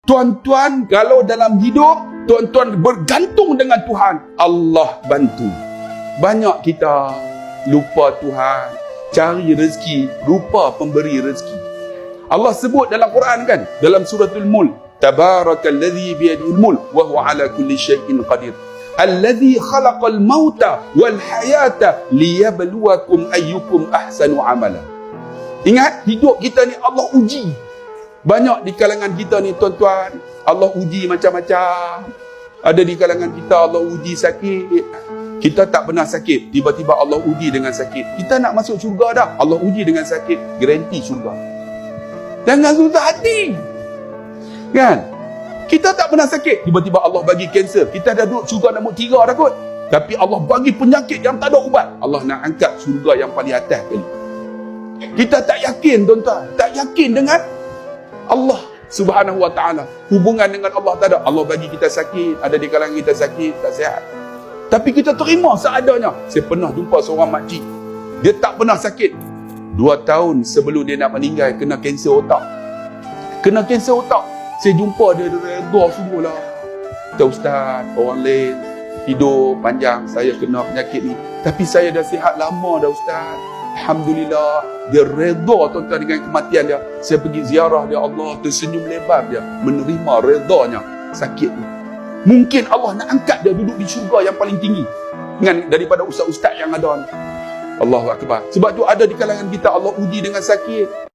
Tuan-tuan, kalau dalam hidup, tuan-tuan bergantung dengan Tuhan, Allah bantu. Banyak kita lupa Tuhan, cari rezeki, lupa pemberi rezeki. Allah sebut dalam Quran kan, dalam suratul Mulk, Tabarakalladzi biyadihil mulk wa huwa ala kulli syai'in qadir. Alladzi khalaqal mauta wal hayata liyabluwakum ayyukum ahsanu amala. Ingat, hidup kita ni Allah uji. Banyak di kalangan kita ni tuan-tuan, Allah uji macam-macam. Ada di kalangan kita Allah uji sakit. Kita tak pernah sakit, tiba-tiba Allah uji dengan sakit. Kita nak masuk syurga dah, Allah uji dengan sakit, garanti syurga. Jangan susah hati. Kan? Kita tak pernah sakit, tiba-tiba Allah bagi kanser. Kita dah duduk syurga nombor 3 dah kot. Tapi Allah bagi penyakit yang tak ada ubat. Allah nak angkat syurga yang paling atas kali. Kita tak yakin tuan-tuan, tak yakin dengan Allah Subhanahu wa ta'ala. Hubungan dengan Allah tak ada. Allah bagi kita sakit, ada di kalangan kita sakit, tak sihat. Tapi kita terima seadanya. Saya pernah jumpa seorang makcik, dia tak pernah sakit. 2 tahun sebelum dia nak meninggal, kena kanser otak. Kena kanser otak. Saya jumpa dia reda sungguh lah. Kata, Ustaz, orang lain hidup panjang, saya kena penyakit ni, tapi saya dah sihat lama dah Ustaz. Alhamdulillah. Dia reda tuan-tuan dengan kematian dia. Saya pergi ziarah dia, Allah tersenyum lebar dia, menerima redanya sakit ni. Mungkin Allah nak angkat dia duduk di syurga yang paling tinggi dengan daripada ustaz-ustaz yang ada ni. Allahu Akbar. Sebab tu ada di kalangan kita Allah uji dengan sakit.